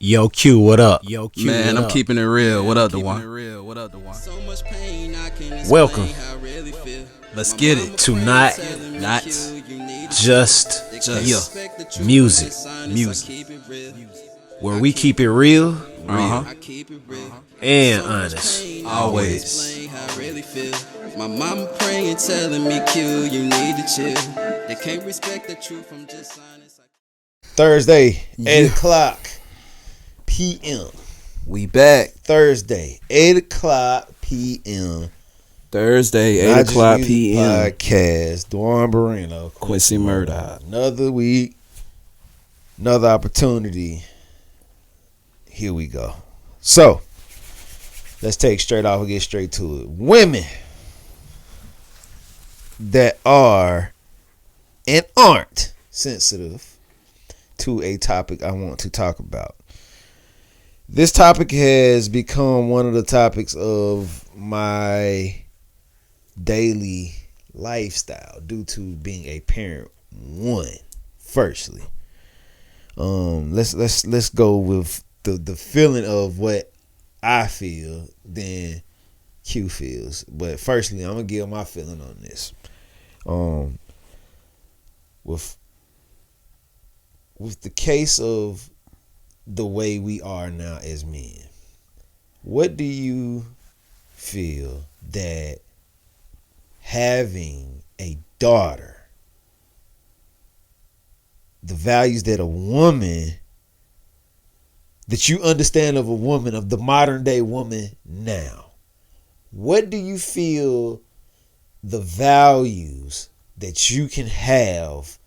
Yo, Q, what up? Yo, Q, Man, what I'm up? keeping it real. What up, Duan? Welcome Let's get it. to Not Not Just yeah. Music, where we keep it real and honest. Always. My mama praying, telling me, Q, you need to chill. They can't respect the truth, I'm just honest. Thursday, 8 o'clock p.m. We back. Thursday, 8 o'clock p.m. Thursday, Not 8 Just o'clock Music p.m. Podcast. Duan Barreno, Quincy Murdoch. Another week, another opportunity. Here we go. So, let's take straight off and get straight to it. Women that are and aren't sensitive to a topic I want to talk about. This topic has become one of the topics of my daily lifestyle due to being a parent. Firstly, let's go with the feeling of what I feel, then Q feels. But firstly, I'm gonna give my feeling on this. With the case of the way we are now as men, what do you feel that having a daughter, the values that a woman, that you understand of a woman, of the modern day woman now, what do you feel the values that you can have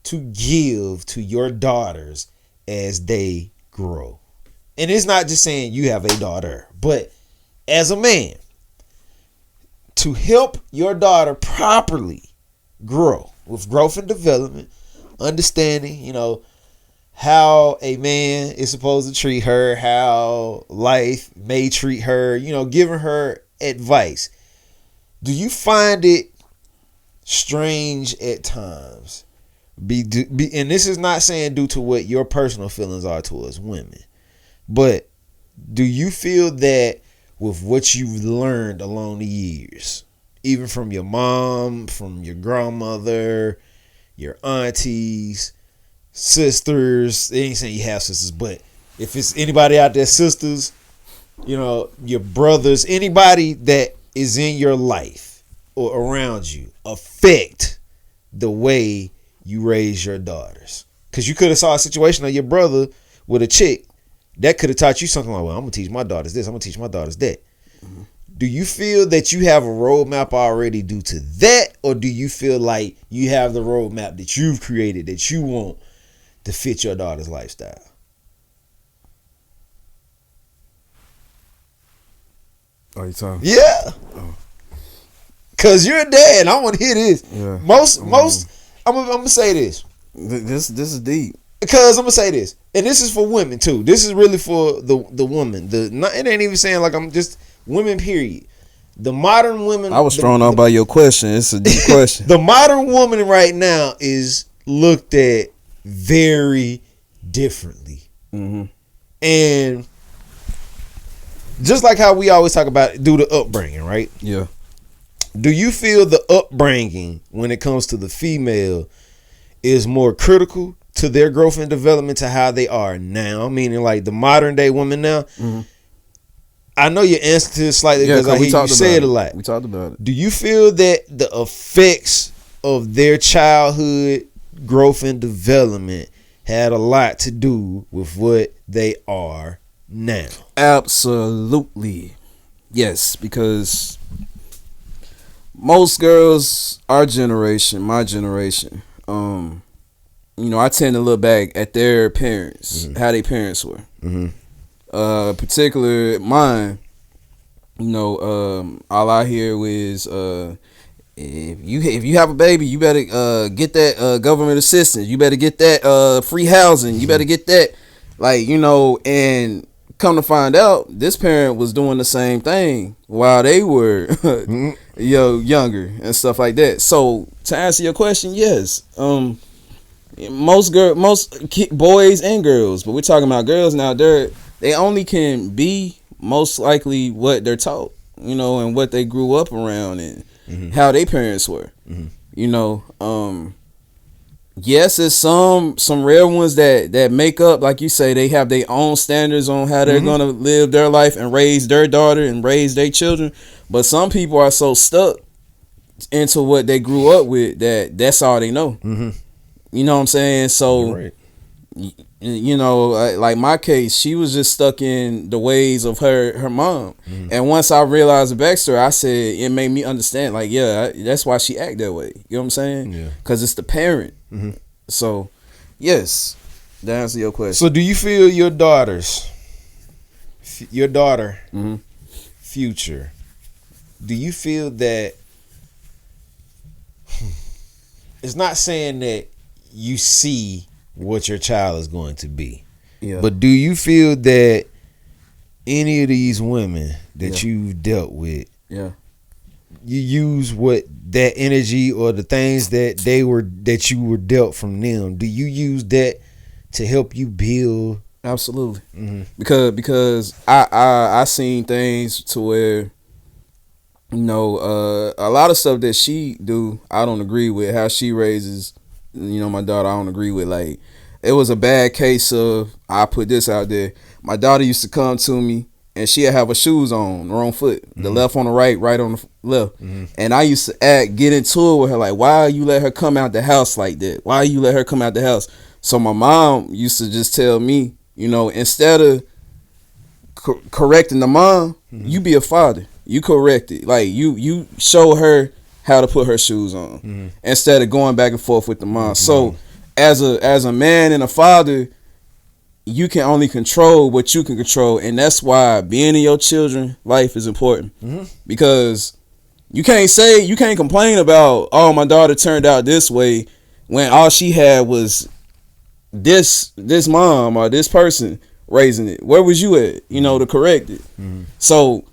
to give to your daughters as they grow? And it's not just saying you have a daughter, but as a man, to help your daughter properly grow with growth and development, understanding, how a man is supposed to treat her, how life may treat her, giving her advice. Do you find it strange at times? And this is not saying due to what your personal feelings are towards women, but do you feel that with what you've learned along the years, even from your mom, from your grandmother, your aunties, sisters, they ain't saying you have sisters, but if it's anybody out there, sisters, your brothers, anybody that is in your life or around you, affect the way you raise your daughters? Because you could have saw a situation of your brother with a chick that could have taught you something like, well, I'm gonna teach my daughters this, I'm gonna teach my daughters that. Mm-hmm. Do you feel that you have a roadmap already due to that, or do you feel like you have the roadmap that you've created that you want to fit your daughter's lifestyle? Oh, you talking? Yeah. Oh. Cause you're a dad. I want to hear this. Yeah. Most. I'm gonna say this. This is deep. Because I'm gonna say this, and this is for women too. This is really for the woman. It ain't even saying like I'm just women. Period. The modern women. I was thrown off by your question. It's a deep question. The modern woman right now is looked at very differently, and just like how we always talk about due to upbringing, right? Yeah. Do you feel the upbringing when it comes to the female is more critical to their growth and development to how they are now, meaning like the modern day woman now? Mm-hmm. I know your answer to this slightly because I hear you say it a lot. We talked about it. Do you feel that the effects of their childhood growth and development had a lot to do with what they are now? Absolutely. Yes, because most girls, our generation, my generation, I tend to look back at their parents, how their parents were. Particular mine, all I hear is if you have a baby, you better get that government assistance. You better get that free housing. You better get that, and come to find out, this parent was doing the same thing while they were younger and stuff like that. So to answer your question, yes, boys and girls, but we're talking about girls now. They only can be most likely what they're taught, you know, and what they grew up around and how their parents were, you know. Yes, it's some rare ones that make up, like you say, they have their own standards on how they're gonna live their life and raise their daughter and raise their children. But some people are so stuck into what they grew up with that's all they know. You know what I'm saying? So, Right. you know, like my case, she was just stuck in the ways of her mom. And once I realized the backstory, I said it made me understand. Like, yeah, that's why she act that way. You know what I'm saying? Yeah. Because it's the parent. So, yes, to answer your question. So do you feel your daughter future, do you feel that it's not saying that you see what your child is going to be, but do you feel that any of these women that you've dealt with, you use what that energy or the things that you were dealt from them, do you use that to help you build? Absolutely. Because I seen things to where, you know, a lot of stuff that she do, I don't agree with. How she raises, you know, my daughter, I don't agree with. Like, it was a bad case of, I put this out there. My daughter used to come to me and she'd have her shoes on the wrong foot, the left on the right, right on the left. And I used to get into it with her, like, why you let her come out the house like that? Why you let her come out the house? So my mom used to just tell me, you know, instead of correcting the mom, you be a father. You correct it. Like, you show her how to put her shoes on instead of going back and forth with the mom. So as a man and a father, you can only control what you can control, and that's why being in your children's life is important. Because you can't complain about, oh, my daughter turned out this way, when all she had was this mom or this person raising it. Where was you at, you know, to correct it? So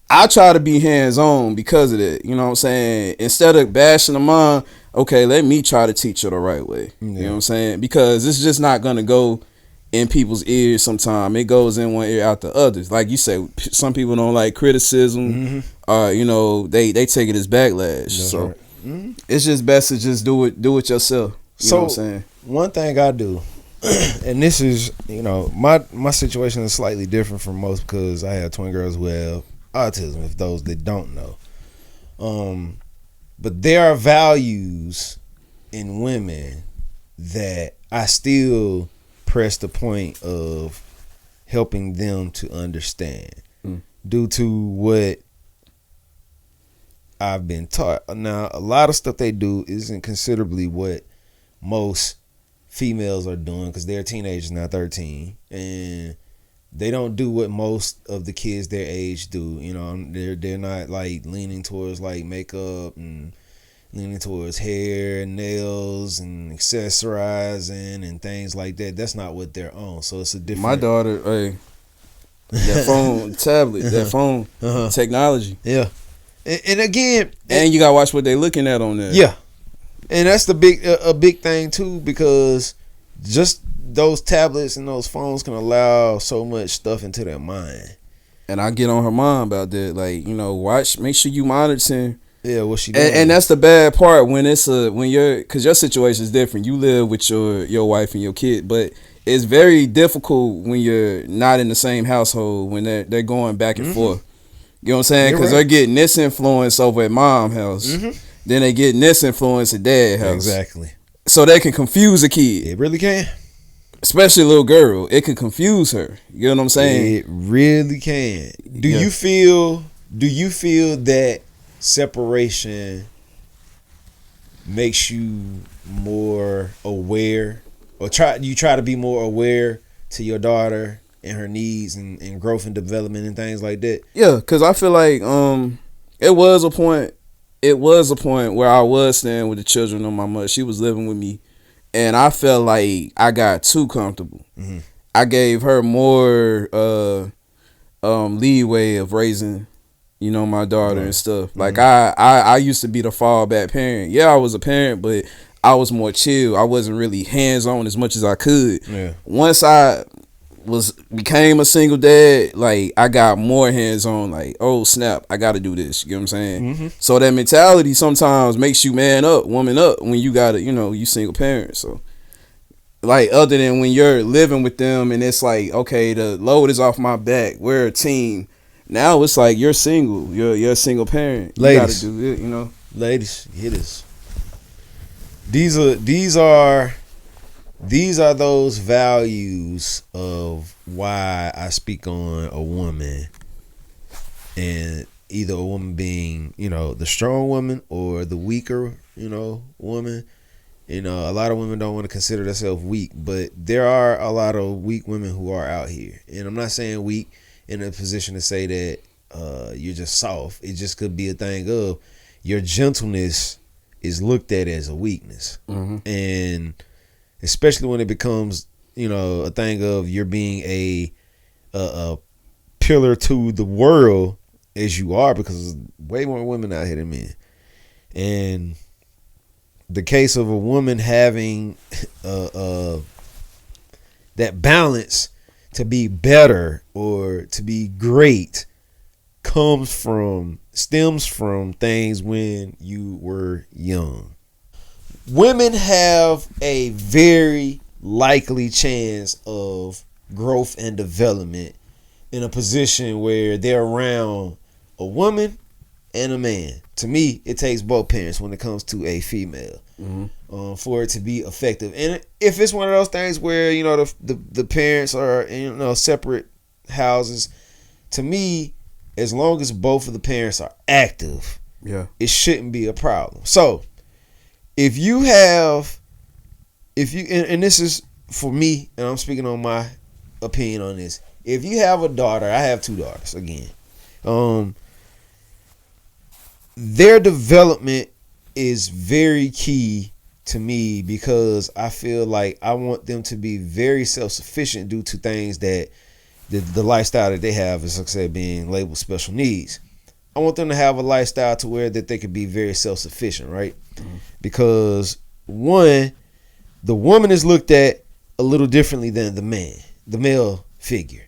I try to be hands-on because of that, you know what I'm saying? Instead of bashing the mom, okay, let me try to teach her the right way. You know what I'm saying? Because it's just not gonna go in people's ears sometimes. It goes in one ear out the others. Like you say, some people don't like criticism. You know, they take it as backlash. That's so right. it's just best to just do it yourself. You know what I'm saying? One thing I do, and this is, you know, my situation is slightly different from most because I have twin girls who have autism, if those that don't know. But there are values in women that I still press the point of helping them to understand due to what I've been taught. Now, a lot of stuff they do isn't considerably what most females are doing because they're teenagers now, 13, and they don't do what most of the kids their age do. You know, they're not like leaning towards like makeup and leaning towards hair and nails and accessorizing and things like that. That's not what they're on. So it's a different. My daughter, that phone, tablet, that phone, technology. Yeah, and again, and you gotta watch what they looking at on there. Yeah, and that's a big thing too, because just those tablets and those phones can allow so much stuff into their mind. And I get on her mom about that. Like, you know, make sure you monitoring. Yeah, what she doing. And that's the bad part when because your situation is different. You live with your wife and your kid, but it's very difficult when you're not in the same household, when they're going back and forth. You know what I'm saying? Because they're getting this influence over at mom's house. Then they getting this influence at dad's house. Exactly. So they can confuse a kid. It really can. Especially a little girl. It can confuse her. You know what I'm saying? It really can. Do you feel that separation makes you more aware, or try to be more aware to your daughter and her needs and growth and development and things like that? Yeah, because I feel like it was a point where I was staying with the children of my mother. She was living with me, and I felt like I got too comfortable. I gave her more leeway of raising, you know, my daughter and stuff. Like I used to be the fallback parent. Yeah, I was a parent, but I was more chill. I wasn't really hands on as much as I could. Yeah. Once I became a single dad, like I got more hands on. Like, oh snap, I got to do this. You know what I'm saying? Mm-hmm. So that mentality sometimes makes you man up, woman up when you got to, you single parent. So like, other than when you're living with them and it's like, okay, the load is off my back. We're a team. Now it's like you're single. You're a single parent. You got to do it. Ladies, hit us. These are those values of why I speak on a woman, and either a woman being, the strong woman or the weaker, woman. A lot of women don't want to consider themselves weak, but there are a lot of weak women who are out here. And I'm not saying weak in a position to say that you're just soft. It just could be a thing of your gentleness is looked at as a weakness. Mm-hmm. And especially when it becomes, a thing of you're being a pillar to the world as you are, because there's way more women out here than men. And the case of a woman having that balance to be better or to be great stems from things when you were young. Women have a very likely chance of growth and development in a position where they're around a woman and a man. To me, it takes both parents when it comes to a female, for it to be effective. And if it's one of those things where the parents are in separate houses, to me, as long as both of the parents are active, it shouldn't be a problem. So if you and this is for me, and I'm speaking on my opinion on this. If you have a daughter, I have 2 daughters again. Their development is very key to me, because I feel like I want them to be very self-sufficient due to things that the lifestyle that they have is, like I said, being labeled special needs. I want them to have a lifestyle to where that they could be very self-sufficient, right? Mm-hmm. Because one, the woman is looked at a little differently than the man, the male figure.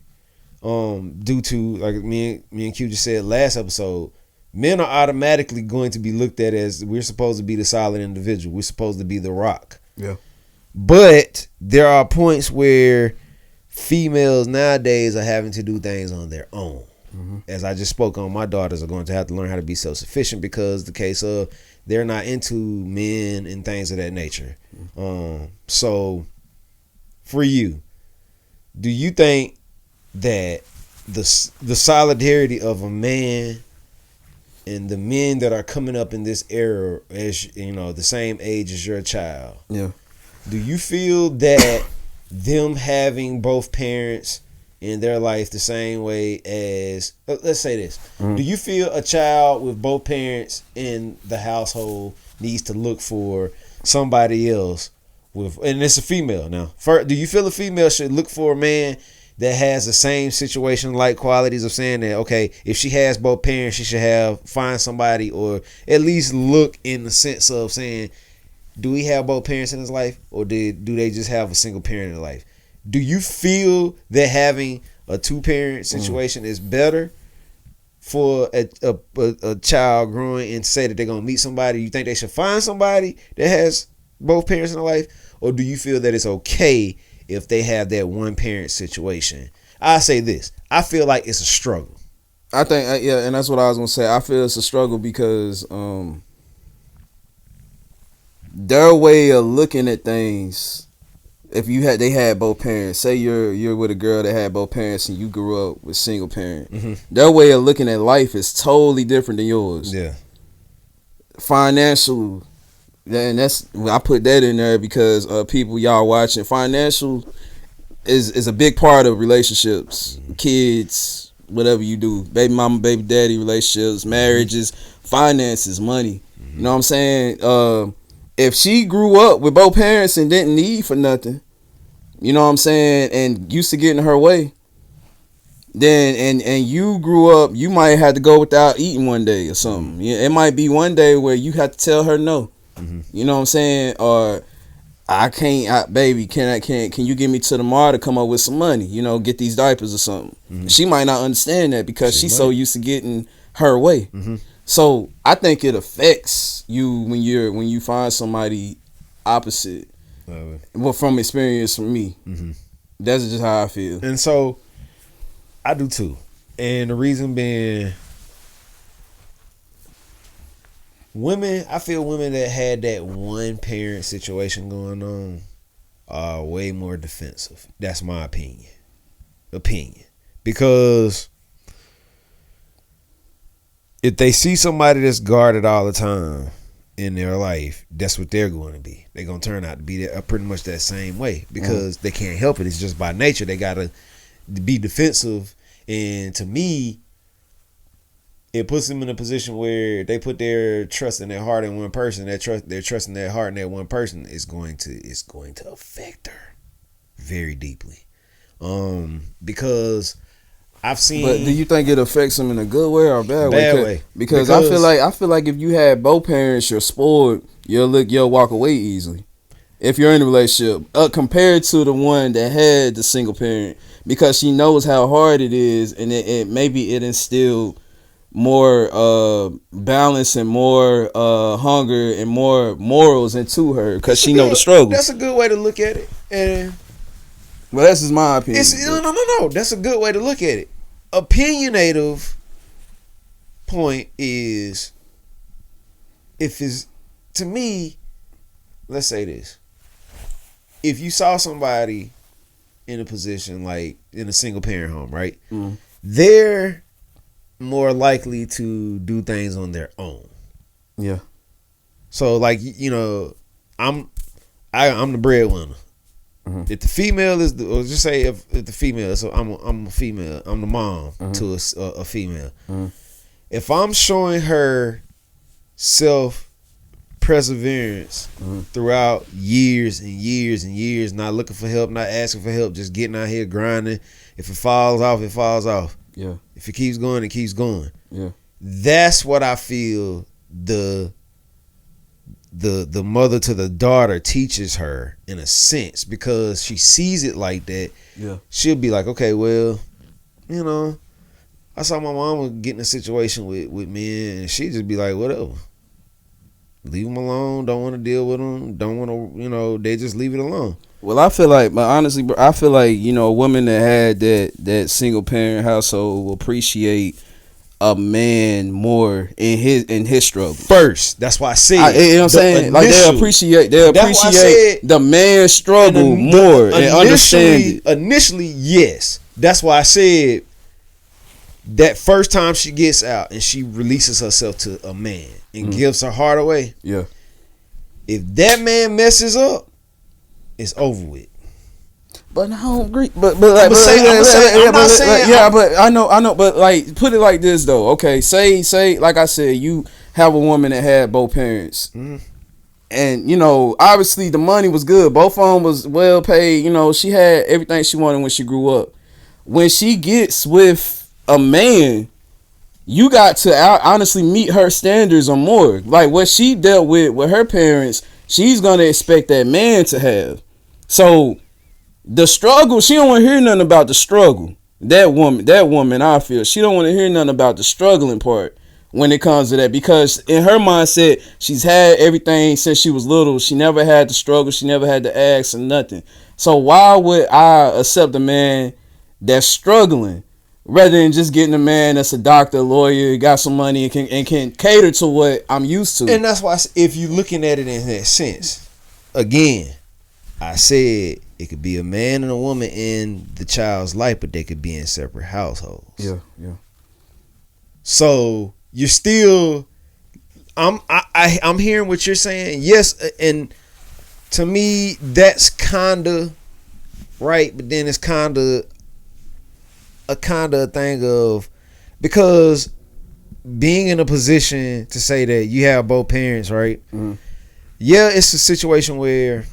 Due to, like me and Q just said last episode, men are automatically going to be looked at as we're supposed to be the solid individual. We're supposed to be the rock. Yeah. But there are points where females nowadays are having to do things on their own. Mm-hmm. As I just spoke on, my daughters are going to have to learn how to be self-sufficient, because the case of they're not into men and things of that nature. Mm-hmm. So for you, do you think that the solidarity of a man and the men that are coming up in this era, as the same age as your child, do you feel that them having both parents in their life the same way as, let's say this, do you feel a child with both parents in the household needs to look for somebody else with, and it's a female now, do you feel a female should look for a man that has the same situation like qualities of saying that, okay, if she has both parents, she should find somebody, or at least look in the sense of saying, do he have both parents in his life, or do they just have a single parent in their life? Do you feel that having a 2-parent situation is better for a child growing and say that they're going to meet somebody? You think they should find somebody that has both parents in their life, or do you feel that it's okay if they have that 1-parent situation? I say this. I feel like it's a struggle. I think, and that's what I was going to say. I feel it's a struggle because their way of looking at things, if they had both parents, say you're with a girl that had both parents and you grew up with single parent, their way of looking at life is totally different than yours. Yeah. Financial, and I put that in there because people y'all watching, financial is a big part of relationships, kids, whatever you do, baby mama, baby daddy relationships, marriages, finances, money. You know what I'm saying? If she grew up with both parents and didn't need for nothing, you know what I'm saying, and used to get in her way, then and you grew up, you might have to go without eating one day or something. It might be one day where you have to tell her no. You know what I'm saying? Or I can't, baby, can you get me to the mall to come up with some money? You know, get these diapers or something. She might not understand that because she's so used to getting her way. So I think it affects you when you find somebody opposite. Well, from experience from me, that's just how I feel. And so I do too. And the reason being, I feel women that had that one parent situation going on are way more defensive. That's my opinion. Because if they see somebody that's guarded all the time in their life, that's what they're going to be. They're going to turn out to be pretty much that same way because they can't help it. It's just by nature. They got to be defensive. And to me, it puts them in a position where they put their trust and their heart in one person. Their trust in their heart in that one person is going to affect her very deeply. Because I've seen. But do you think it affects them in a good way or a bad way? Bad way. Because I feel like if you had both parents, you're spoiled. You'll walk away easily if you're in a relationship, compared to the one that had the single parent, because she knows how hard it is, and it maybe it instilled more balance and more hunger and more morals into her because she know the struggle. That's a good way to look at it. And well, that's just my opinion. No. That's a good way to look at it. Opinionative point is, to me, let's say this. If you saw somebody in a position like in a single parent home, right? They're more likely to do things on their own. Yeah. So like, I'm the breadwinner. If the female is or just say if the female, so I'm a female, I'm the mom to a female. If I'm showing her self-perseverance throughout years and years and years, not looking for help, not asking for help, just getting out here grinding. If it falls off, it falls off. Yeah. If it keeps going, it keeps going. Yeah. That's what I feel the mother to the daughter teaches her in a sense, because she sees it like that. Yeah. She'll be like, okay, well, I saw my mama get in a situation with men, and she just be like, whatever. Leave them alone. Don't want to deal with them. Don't want to, they just leave it alone. Well, I feel like, but honestly, bro, I feel like, a woman that had that single parent household will appreciate a man more in his struggle first. That's why I said, you know what I'm saying? Like they appreciate the man's struggle more and understand it. Initially, yes. That's why I said that first time she gets out and she releases herself to a man and gives her heart away. Yeah. If that man messes up, it's over with. But I don't agree. But I know. But like, put it like this though. Okay, say like I said, you have a woman that had both parents, and obviously the money was good. Both of them was well paid. She had everything she wanted when she grew up. When she gets with a man, you got to honestly meet her standards or more. Like what she dealt with her parents, she's gonna expect that man to have. So the struggle, she don't want to hear nothing about the struggle. That woman, I feel, she don't want to hear nothing about the struggling part when it comes to that, because in her mindset, she's had everything since she was little. She never had to struggle. She never had to ask or nothing. So why would I accept a man that's struggling rather than just getting a man that's a doctor, lawyer, got some money and can cater to what I'm used to? And that's why if you're looking at it in that sense, again, I said it could be a man and a woman in the child's life, but they could be in separate households. Yeah. So you're still, I'm hearing what you're saying. Yes, and to me that's kinda right, but then it's kinda a thing of, because being in a position to say that you have both parents, right? Yeah, it's a situation where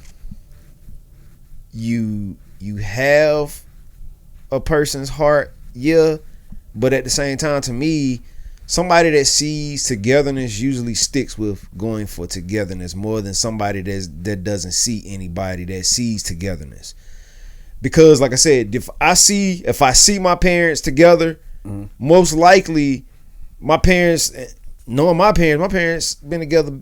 you have a person's heart, yeah, but at the same time, to me, somebody that sees togetherness usually sticks with going for togetherness more than somebody that doesn't see anybody that sees togetherness. Because like I said, if I see my parents together, most likely my parents been together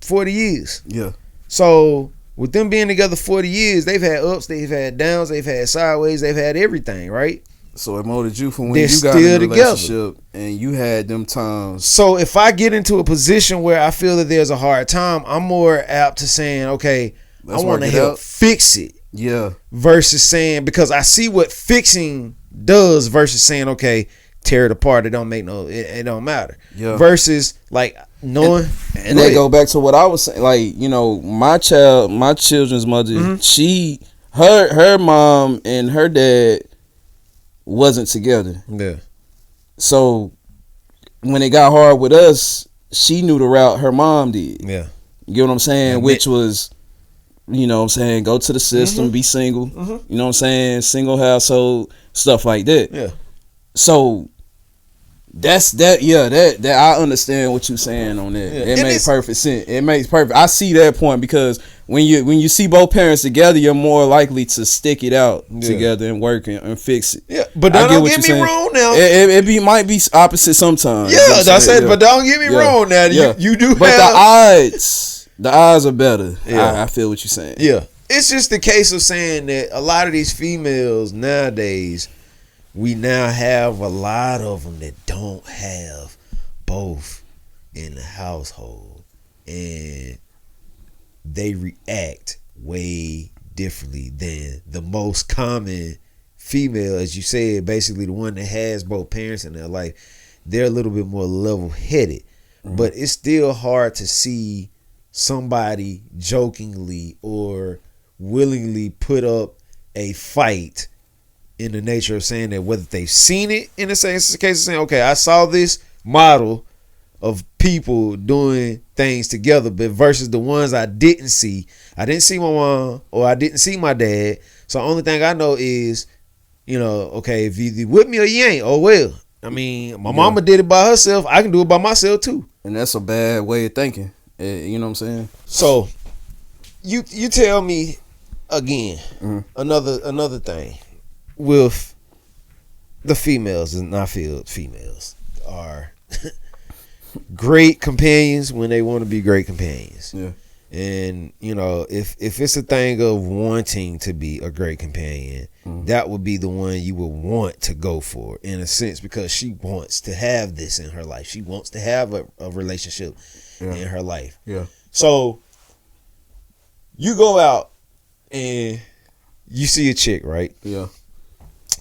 40 years. Yeah. So with them being together 40 years, they've had ups, they've had downs, they've had sideways, they've had everything, right? So it molded you from when They're you got still in a together. relationship and you had them times. So if I get into a position where I feel that there's a hard time, I'm more apt to saying, okay, Let's I want to work it help out. fix it. Yeah. Versus saying, because I see what fixing does versus saying, okay, tear it apart. It don't matter. Yeah. Versus like knowing. And they go back to what I was saying. Like, you know, my children's mother, her mom and her dad wasn't together. Yeah. So when it got hard with us, she knew the route her mom did. Yeah. You get what I'm saying? Yeah, Which was, you know what I'm saying, go to the system, be single. You know what I'm saying? Single household, stuff like that. Yeah. So that I understand what you're saying on that. Yeah. It And makes perfect sense. It makes perfect. I see that point because when you see both parents together, you're more likely to stick it out together and work and fix it. Yeah. But I don't what get me you're saying. wrong now. It might be opposite sometimes. Yeah, You know what I'm that's saying? it. But don't get me wrong now. You do But have the odds are better. Yeah. I feel what you're saying. Yeah. It's just the case of saying that a lot of these females nowadays, we now have a lot of them that don't have both in the household, and they react way differently than the most common female, as you said, basically the one that has both parents in their life. They're a little bit more level-headed, but it's still hard to see somebody jokingly or willingly put up a fight in the nature of saying that whether they've seen it in the case of saying, okay, I saw this model of people doing things together, but versus the ones I didn't see. I didn't see my mom or I didn't see my dad. So the only thing I know is, you know, okay, if you with me or you ain't, oh well. I mean, my mama did it by herself. I can do it by myself too. And that's a bad way of thinking. You know what I'm saying? So you tell me again, another thing with the females, and I feel females are great companions when they want to be great companions. Yeah. And you know, if it's a thing of wanting to be a great companion, that would be the one you would want to go for, in a sense, because she wants to have this in her life. She wants to have a relationship in her life. Yeah. So you go out and you see a chick, right? Yeah.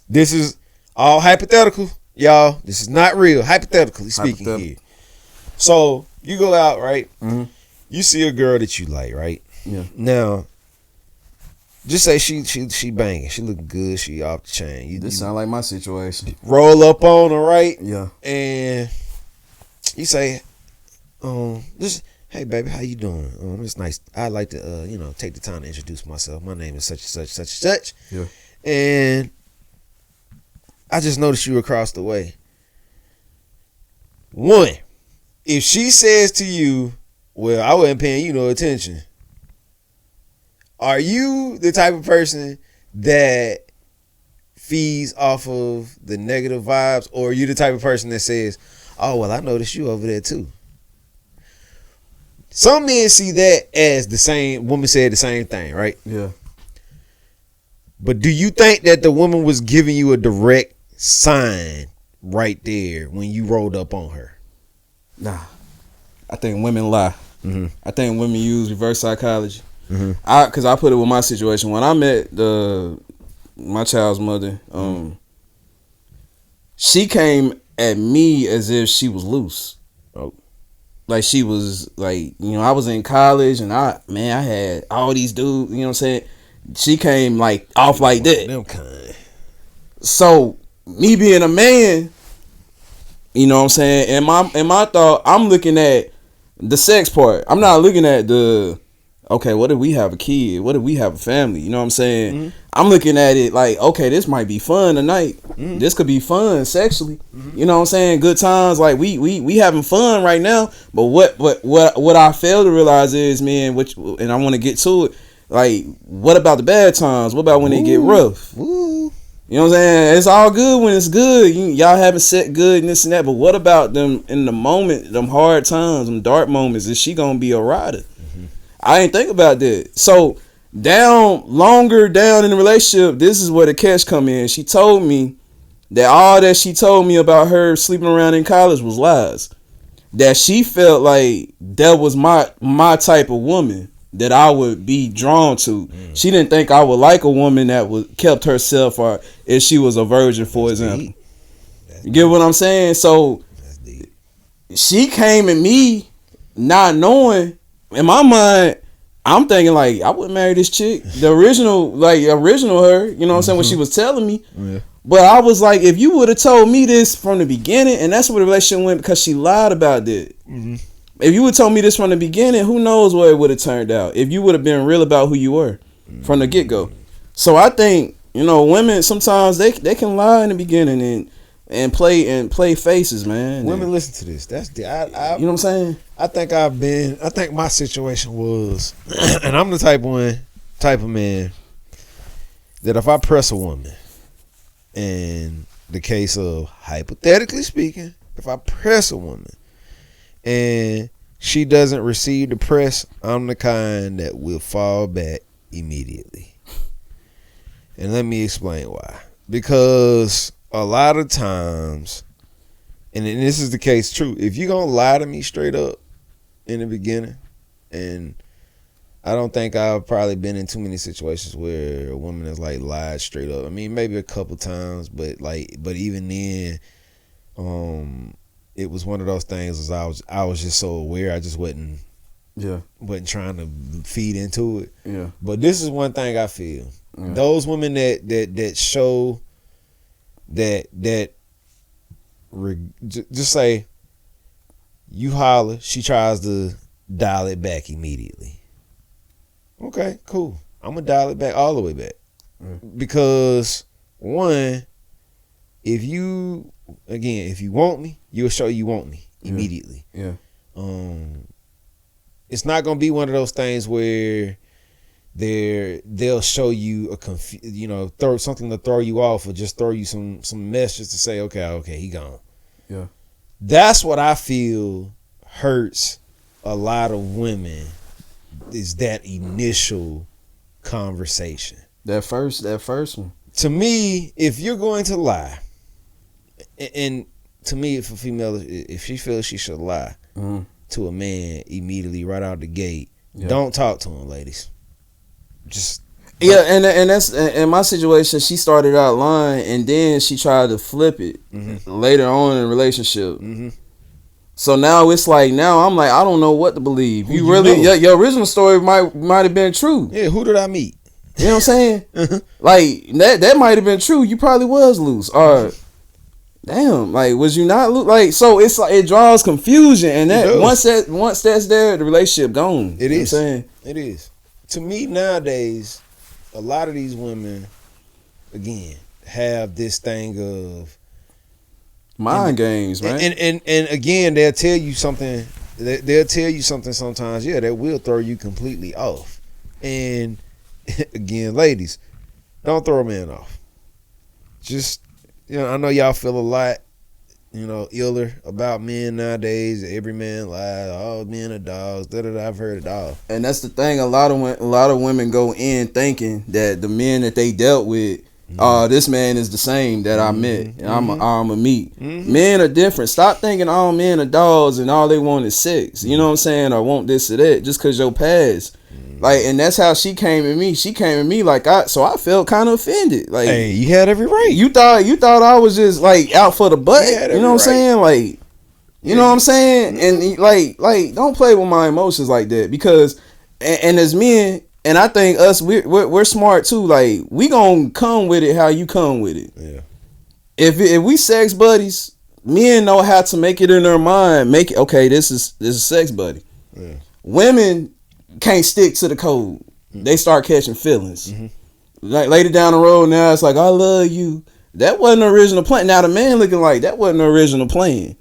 This is all hypothetical, y'all. This is not real. Hypothetically speaking here. So you go out, right? You see a girl that you like, right? Yeah. Now, just say she banging. She looking good. She off the chain. This sound like my situation. Roll up on her, right? Yeah. And you say, hey baby, how you doing? It's nice. I'd like to, take the time to introduce myself. My name is such and such, such and such. Yeah. And I just noticed you across the way. One, if she says to you, well, I wasn't paying you no attention, are you the type of person that feeds off of the negative vibes, or are you the type of person that says, oh, well, I noticed you over there too? Some men see that as the same, woman said the same thing, right? Yeah. But do you think that the woman was giving you a direct sign right there when you rolled up on her? Nah. I think women lie. I think women use reverse psychology. Mm-hmm. Because I put it with my situation. When I met my child's mother, she came at me as if she was loose. Oh. Like she was like, I was in college and I had all these dudes, you know what I'm saying? She came like off like that. Them kind. So me being a man, you know what I'm saying? In my thought, I'm looking at the sex part. I'm not looking at the okay, what if we have a kid? What if we have a family? You know what I'm saying? I'm looking at it like, okay, this might be fun tonight. This could be fun sexually. You know what I'm saying? Good times. Like we having fun right now. But what I fail to realize is, man, and I want to get to it. Like, what about the bad times? What about when they get rough? Ooh. You know what I'm saying? It's all good when it's good. Y'all having set good and this and that. But what about them in the moment, them hard times, them dark moments? Is she gonna be a rider? I ain't think about that. So longer down in the relationship, this is where the catch come in. She told me that all that she told me about her sleeping around in college was lies. That she felt like that was my type of woman that I would be drawn to. She didn't think I would like a woman that kept herself, or if she was a virgin, for example. You get what I'm saying? So she came at me not knowing. In my mind, I'm thinking like, I wouldn't marry this chick. The original her, you know what I'm saying, what she was telling me. Yeah. But I was like, if you would have told me this from the beginning, and that's where the relationship went, because she lied about that. If you would have told me this from the beginning, who knows what it would have turned out. If you would have been real about who you were from the get-go. So I think, women sometimes they can lie in the beginning and play faces, man. Women listen to this. That's the you know what I'm saying? I think my situation was, and I'm the type of man that if I press a woman, in the case of hypothetically speaking, if I press a woman and she doesn't receive the press, I'm the kind that will fall back immediately. And let me explain why. Because a lot of times, and this is the case true, if you're going to lie to me straight up in the beginning, and I don't think I've probably been in too many situations where a woman has like lied straight up. I mean, maybe a couple times, but even then, it was one of those things as I was just so aware, I just wasn't trying to feed into it. Yeah. But this is one thing I feel. Yeah. Those women that show just say you holler, she tries to dial it back immediately. Okay, cool. I'm gonna dial it back all the way back. Because one, if you want me, you'll show you want me immediately. Yeah. It's not gonna be one of those things where they'll show you throw something to throw you off, or just throw you some messages to say, okay, he gone. Yeah. That's what I feel hurts a lot of women, is that initial conversation. That first one. To me, if you're going to lie, and to me, if a female, if she feels she should lie to a man immediately right out the gate, don't talk to him, ladies. Just and that's in my situation. She started out lying, and then she tried to flip it later on in the relationship. So now it's like, I'm like, I don't know what to believe. Your original story might have been true. Yeah, who did I meet? You know what I'm saying? Like that might have been true. You probably was loose, or damn, like was you not loose? Like, so it's like it draws confusion, and that once that's there, the relationship gone. It is. You know what I'm saying? It is. To me nowadays, a lot of these women, again, have this thing of mind games, man. And again, they'll tell you something. They'll tell you something sometimes. Yeah, that will throw you completely off. And again, ladies, don't throw a man off. Just, I know y'all feel a lot, iller about men nowadays. Every man lies. All men are dogs. I've heard it all. And that's the thing. A lot of women go in thinking that the men that they dealt with, this man is the same that I met. And I'm a meet. Men are different. Stop thinking all men are dogs and all they want is sex. You know what I'm saying? Or want this or that just because your past. Like, and that's how she came at me. She came at me like I felt kind of offended. Like, hey, you had every right. You thought I was just like out for the butt. You know what I'm saying? Like, you know what I'm saying? And like don't play with my emotions like that, because and as men, and I think us we're smart too. Like, we gonna come with it how you come with it. Yeah. If we sex buddies, men know how to make it in their mind. Make it okay. This is sex buddy. Yeah. Women can't stick to the code. They start catching feelings. Like later down the road, now it's like, I love you. That wasn't the original plan. Now the man looking like that wasn't the original plan.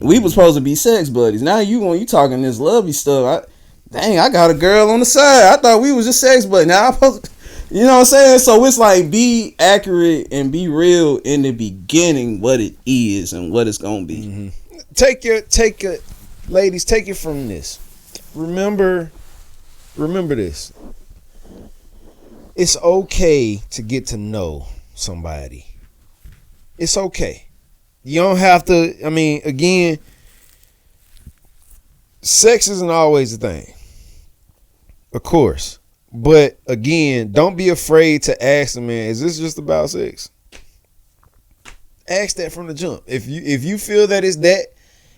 We was supposed to be sex buddies. Now you talking this lovey stuff. I got a girl on the side. I thought we was just sex buddies. Now I'm supposed to, you know what I'm saying? So it's like, be accurate and be real in the beginning what it is and what it's gonna be. Ladies, take it from this. Remember this. It's okay to get to know somebody. It's okay. You don't have to, I mean, again, sex isn't always a thing. Of course. But again, don't be afraid to ask the man, is this just about sex? Ask that from the jump. If you feel that it's that,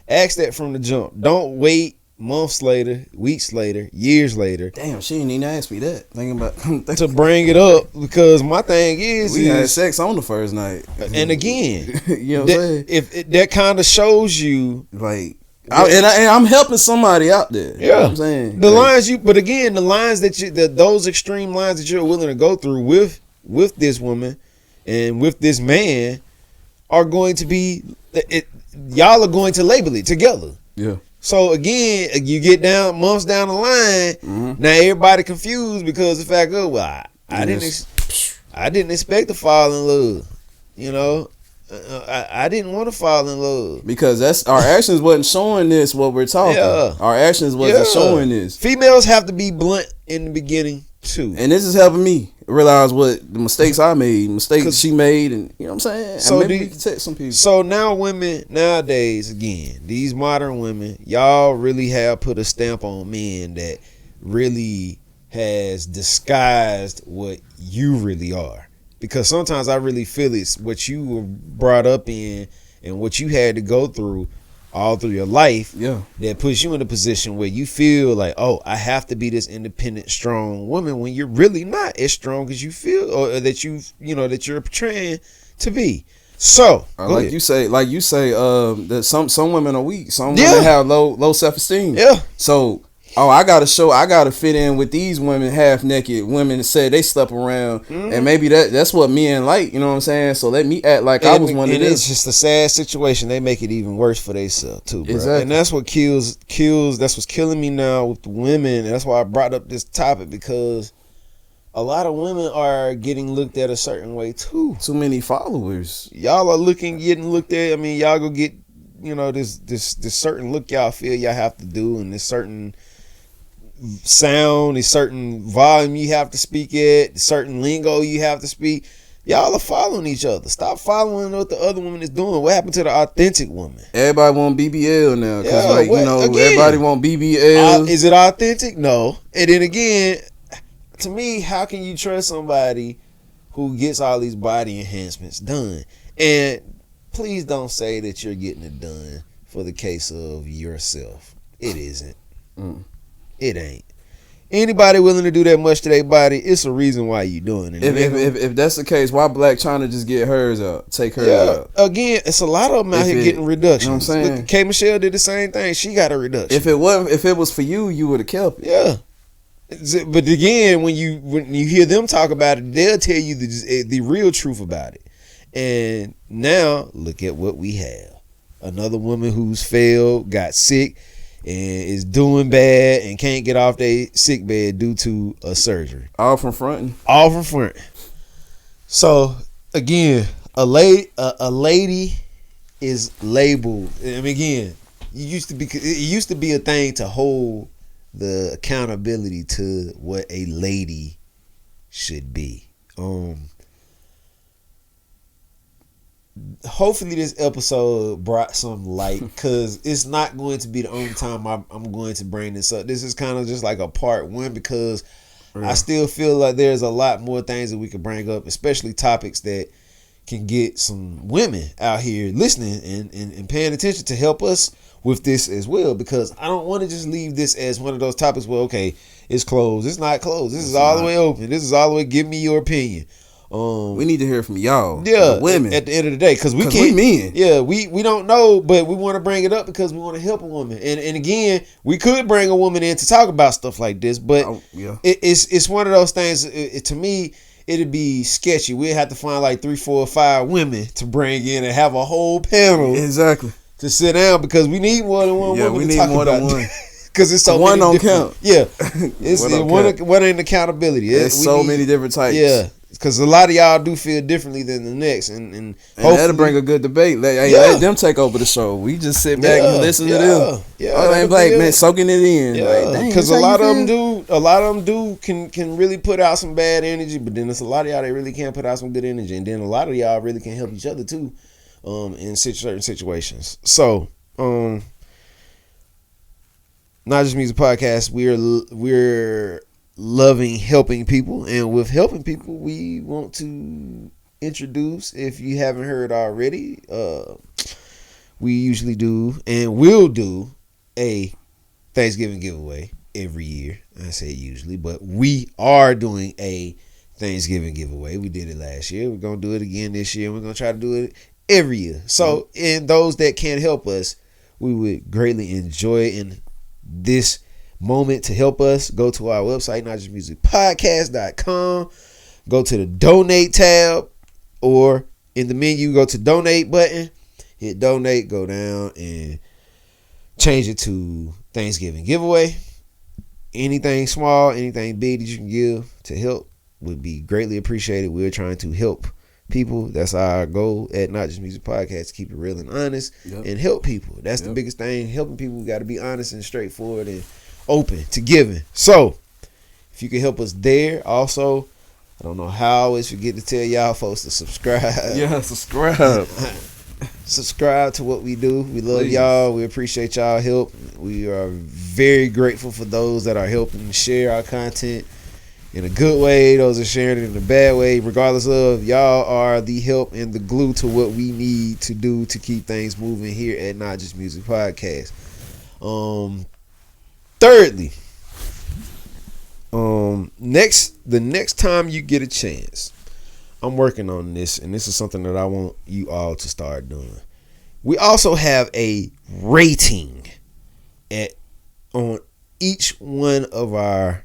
ask that from the jump. Don't wait months later, weeks later, years later. Damn, she didn't even ask me that. Thinking about to bring it up, because my thing is we had sex on the first night. And again, you know what I'm saying? If that kind of shows you, like, I'm helping somebody out there. Yeah, you know what I'm saying? The lines those extreme lines that you're willing to go through with this woman and with this man are going to be y'all are going to label it together. Yeah. So again, you get down months down the line, now everybody confused because of the fact of, well, I didn't expect to fall in love. You know, I didn't want to fall in love because that's our actions wasn't showing this what we're talking. Yeah. Our actions wasn't showing this. Females have to be blunt in the beginning too, and this is helping me realize what the mistakes I made, mistakes she made, and you know what I'm saying. So maybe we can text some people. So now women nowadays, again, these modern women, y'all really have put a stamp on men that really has disguised what you really are. Because sometimes I really feel it's what you were brought up in and what you had to go through all through your life, that puts you in a position where you feel like, oh, I have to be this independent, strong woman, when you're really not as strong as you feel, or that that you're portraying to be. So, like you say, that some women are weak. Some women have low self-esteem. Yeah. So, I gotta fit in with these women, half naked women that say they slept around, and maybe that's what men like. You know what I'm saying? So let me act like I was one of them. It's just a sad situation. They make it even worse for themselves too, bro. Exactly. And that's what kills. That's what's killing me now with the women. And that's why I brought up this topic, because a lot of women are getting looked at a certain way too. Too many followers. Y'all are getting looked at. I mean, y'all go get this certain look y'all feel y'all have to do, and this certain sound, a certain volume you have to speak at, certain lingo you have to speak. Y'all are following each other. Stop following what the other woman is doing. What happened to the authentic woman? Everybody want BBL now, because everybody want BBL. Is it authentic? No. And then again, to me, how can you trust somebody who gets all these body enhancements done? And please don't say that you're getting it done for the case of yourself. It isn't. It ain't. Anybody willing to do that much to their body, it's a reason why you doing it. If that's the case, why Black China just get hers out? Take hers out. Again, it's a lot of them out here getting reductions. You know what I'm saying? Look, K. Michelle did the same thing. She got a reduction. If it was for you, you would have kept it. Yeah. But again, when you hear them talk about it, they'll tell you the real truth about it. And now look at what we have. Another woman who's failed, got sick, and is doing bad and can't get off their sick bed due to a surgery. All from front. So again, a lady is labeled. I mean, again, it used to be a thing to hold the accountability to what a lady should be. Hopefully this episode brought some light, because it's not going to be the only time I'm going to bring this up. This is kind of just like a part one, because I still feel like there's a lot more things that we could bring up, especially topics that can get some women out here listening and paying attention to help us with this as well, because I don't want to just leave this as one of those topics where, okay, it's closed. It's not closed. This is all the way open. This is all the way, give me your opinion. We need to hear from y'all. Yeah, women. at the end of the day, because we 'Cause can't. we men. Yeah, we don't know, but we want to bring it up because we want to help a woman. And again, we could bring a woman in to talk about stuff like this, but it's one of those things. To me, it'd be sketchy. We'd have to find like 3, 4, 5 women to bring in and have a whole panel Exactly. to sit down because we need more than one woman. We to need talk more about than one. Because it's so one many don't different- count. Yeah, it's One one ain't accountability. There's so many different types. Yeah, because a lot of y'all do feel differently than the next, and that'll bring a good debate. Let them take over the show. We just sit back and listen to them. Yeah, man, soaking it in. Yeah, because a lot of them do can really put out some bad energy, but then there's a lot of y'all that really can't put out some good energy, and then a lot of y'all really can help each other too, in certain situations. So, Not Just Music Podcast, we're loving helping people, and with helping people, we want to introduce, if you haven't heard already, we usually do and will do a Thanksgiving giveaway every year. I say usually, but we are doing a Thanksgiving giveaway. We did it last year. We're going to do it again this year. We're going to try to do it every year. So, and those that can't help us, we would greatly enjoy in this moment to help us. Go to our website, notjustmusicpodcast.com. Go to the donate tab, or in the menu, go to donate button, hit donate, go down and change it to Thanksgiving giveaway. Anything small, anything big that you can give to help would be greatly appreciated. We're trying to help people. That's our goal at Not Just Music Podcast, to keep it real and honest and help people. That's the biggest thing. Helping people, we got to be honest and straightforward and open to giving. So if you can help us there. Also, I don't know how I always forget to tell y'all folks to subscribe. Yeah, subscribe. Subscribe to what we do. We love y'all. We appreciate y'all help. We are very grateful for those that are helping share our content in a good way. Those are sharing it in a bad way. Regardless of, y'all are the help and the glue to what we need to do to keep things moving here at Not Just Music Podcast. Thirdly, the next time you get a chance, I'm working on this, and this is something that I want you all to start doing. We also have a rating on each one of our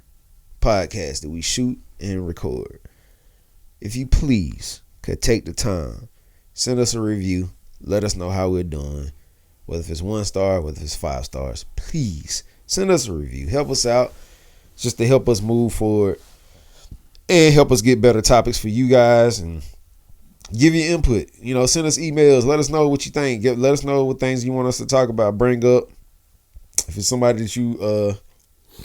podcasts that we shoot and record. If you please could take the time, send us a review, let us know how we're doing, whether if it's 1 star, whether if it's 5 stars. Please send us a review. Help us out, just to help us move forward and help us get better topics for you guys and give you input. Send us emails. Let us know what you think. Let us know what things you want us to talk about, bring up. If it's somebody that you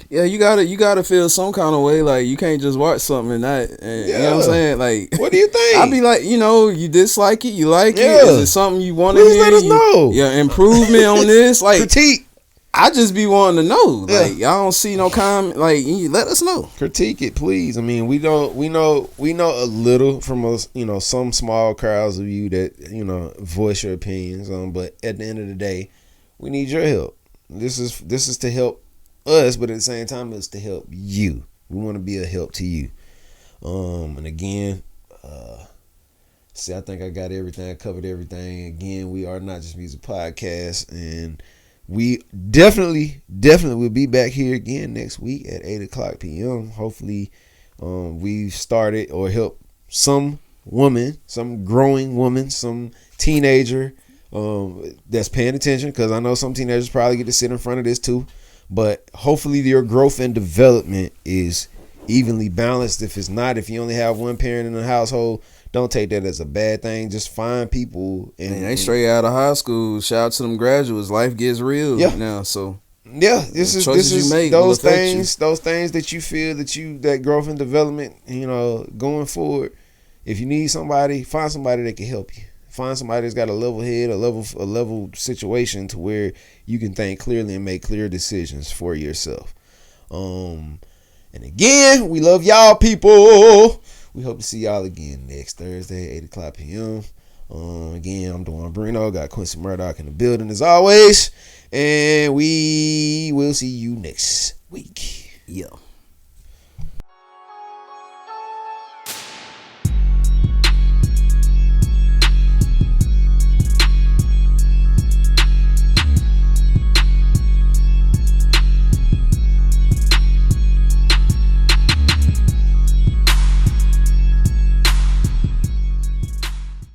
you gotta feel some kind of way. Like, you can't just watch something and not. You know what I'm saying? Like, what do you think? I'd be like, you dislike it, you like it. Yeah. Is it something you want to hear? Let us know. Yeah, improvement on this. Like, critique. I just be wanting to know. Like, y'all don't see no comment. Like, let us know. Critique it, please. I mean, we know a little from us, some small crowds of you that voice your opinions on. But at the end of the day, we need your help. This is to help us, but at the same time, it's to help you. We want to be a help to you. And again, I think I got everything. I covered everything. Again, we are Not Just Music Podcast, and we definitely will be back here again next week at 8:00 p.m. Hopefully, we've started or helped some woman, some growing woman, some teenager that's paying attention, because I know some teenagers probably get to sit in front of this too. But hopefully your growth and development is evenly balanced. If it's not, if you only have one parent in the household, don't take that as a bad thing. Just find people. And they straight out of high school. Shout out to them graduates. Life gets real now. So this is those things that you feel that growth and development, going forward. If you need somebody, find somebody that can help you. Find somebody that's got a level head, a level situation to where you can think clearly and make clear decisions for yourself. And again, we love y'all people. We hope to see y'all again next Thursday, 8:00 p.m. Again, I'm Duan Bruno. Got Quincy Murdoch in the building as always. And we will see you next week.